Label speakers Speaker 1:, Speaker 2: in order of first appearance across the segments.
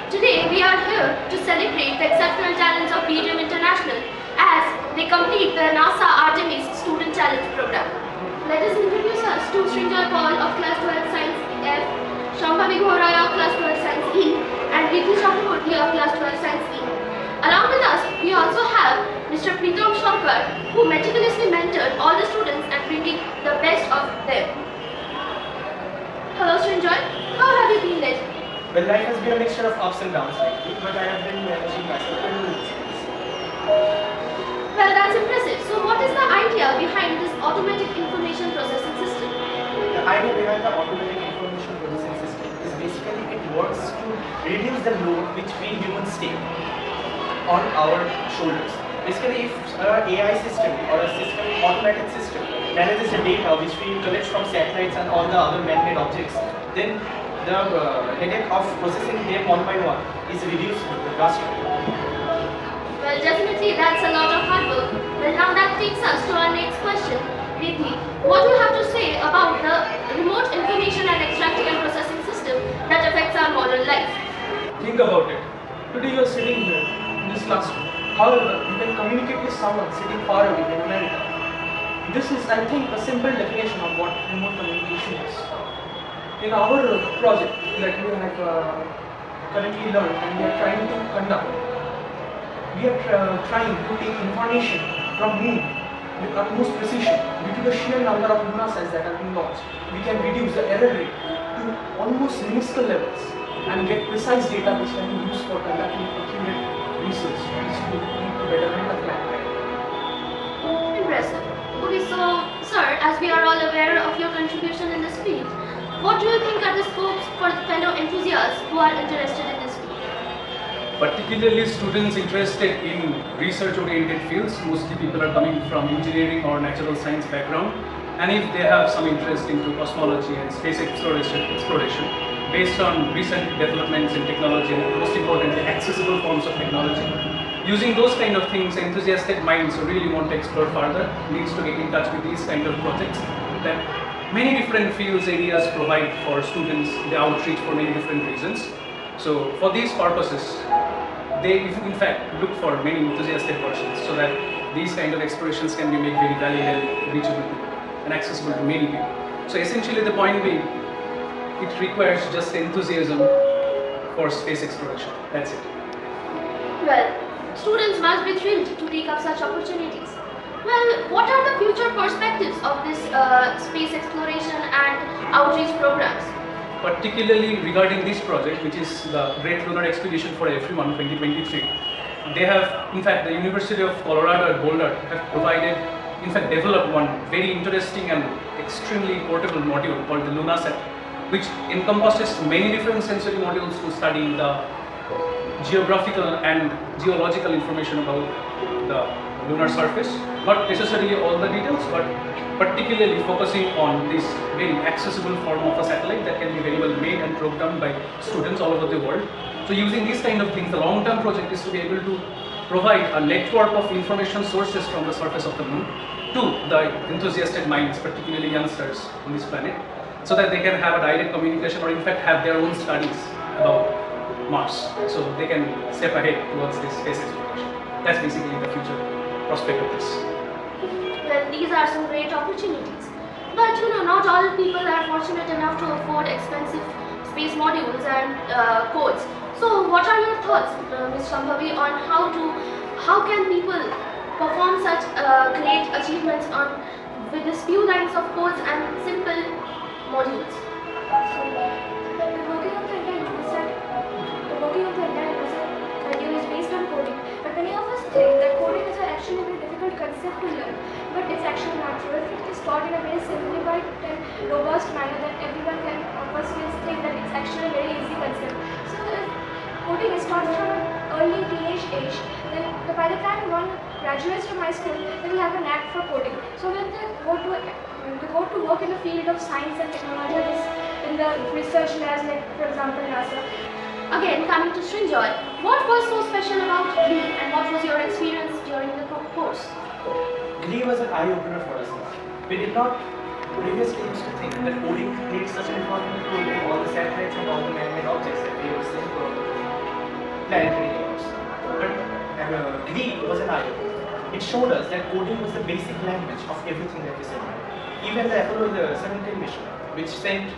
Speaker 1: Today we are here to celebrate the exceptional talents of B.D.M International as they complete the NASA Artemis Student Challenge program. Let us introduce us to Srinjoy Paul of Class 12 Science F, Shambhavi of Class 12 Science E, and Riddhi Chakraborty of Class 12 Science E. Along with us, we also have Mr. who meticulously mentored all the students and bringing the best of them. Hello Srinjoy, how have you been lately?
Speaker 2: Well, life has been a mixture of ups and downs lately, but I have been managing myself in
Speaker 1: Well, that's impressive. So what is the idea behind this automatic information processing system?
Speaker 2: The idea behind the automatic information processing system is basically it works to reduce the load which we humans take on our shoulders. Basically, if an AI system or a system, automated system manages the data which we collect from satellites and all the other man-made objects, then the headache of processing them one by one is reduced drastically.
Speaker 1: Well, definitely that's a lot of hard work. Well, now that takes us to our next question. Riddhi, what do you have to say about the remote information and extracting and processing system that affects our modern life?
Speaker 3: Think about it. Today you are sitting here in this classroom. However, you can communicate with someone sitting far away in America. This is, I think, a simple definition of what remote communication is. In our project that we have currently learned and we are trying to conduct, we are trying to take information from Moon with utmost precision. Due to the sheer number of lunar sites that have been launched, we can reduce the error rate to almost minuscule levels and get precise data which can be used for conducting accurate research which will lead to betterment of mankind.
Speaker 1: Impressive. Okay, so sir, as we are all aware of your contribution in this field, what do you think are the scopes for fellow enthusiasts who are interested in this field?
Speaker 4: Particularly students interested in research-oriented fields. Mostly people are coming from engineering or natural science background, and if they have some interest into cosmology and space exploration based on recent developments in technology and most importantly accessible forms of technology. Using those kind of things, enthusiastic minds who really want to explore further needs to get in touch with these kind of projects that many different fields areas provide for students, the outreach for many different reasons. So for these purposes, they in fact look for many enthusiastic persons so that these kind of explorations can be made very valid and reachable and accessible to many people. So essentially the point being, it requires just enthusiasm for space exploration. That's it.
Speaker 1: Well, students must be thrilled to take up such opportunities. Well, what are the future perspectives of this space exploration and outreach programs?
Speaker 4: Particularly regarding this project, which is the Great Lunar Expedition for Everyone 2023, they have, in fact, the University of Colorado at Boulder have provided, in fact, developed one very interesting and extremely portable module called the LunaSat, which encompasses many different sensory modules to study the geographical and geological information about the lunar surface. Not necessarily all the details, but particularly focusing on this very accessible form of a satellite that can be very well made and programmed by students all over the world. So using these kind of things, the long-term project is to be able to provide a network of information sources from the surface of the moon to the enthusiastic minds, particularly youngsters on this planet, so that they can have a direct communication or in fact have their own studies about Mars, so they can step ahead towards this space exploration. That's basically the future prospect of this.
Speaker 1: Well, these are some great opportunities. But not all people are fortunate enough to afford expensive space modules and codes. So what are your thoughts, Ms. Shambhavi, on how can people perform such great achievements with these few lines of codes and simple modules?
Speaker 5: Working on the entire module is based on coding, but many of us think that coding is actually a very difficult concept to learn, but it's actually not true. If it is taught in a very simplified and robust manner, that everyone can first think that it's actually a very easy concept. So if coding is taught from an early teenage age, then by the time one graduates from high school, they will have a knack for coding. So when they go to work in the field of science and technology, in the research labs, like for example NASA.
Speaker 1: Again, coming to Srinjoy, what was so special about GLEE and what was your experience during the course?
Speaker 2: GLEE was an eye-opener for us. We did not previously used to think that coding played such an important role in all the satellites and all the man-made objects that we were seeing. planetary layers. But GLEE was an eye-opener. It showed us that coding was the basic language of everything that we said. Even the Apollo 17 mission, which sent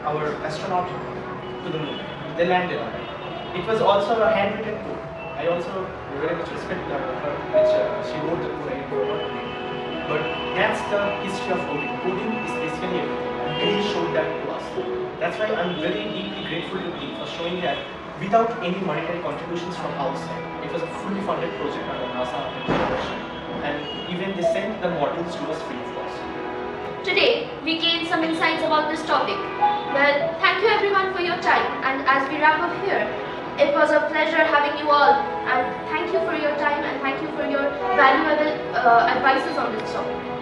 Speaker 2: our astronaut to the moon, they landed on it. It was also a handwritten code. I also very much respect her, which she wrote the code. I don't know her name. But that's the history of coding. Coding is basically everything. And GLEE showed that to us. That's why I'm very deeply grateful to GLEE for showing that without any monetary contributions from outside. It was a fully funded project under NASA and even they sent the modules to us free of cost.
Speaker 1: Today, we gained some insights about this topic. Well, thank you everyone for your time, and as we wrap up here, it was a pleasure having you all, and thank you for your time and thank you for your valuable advices on this topic.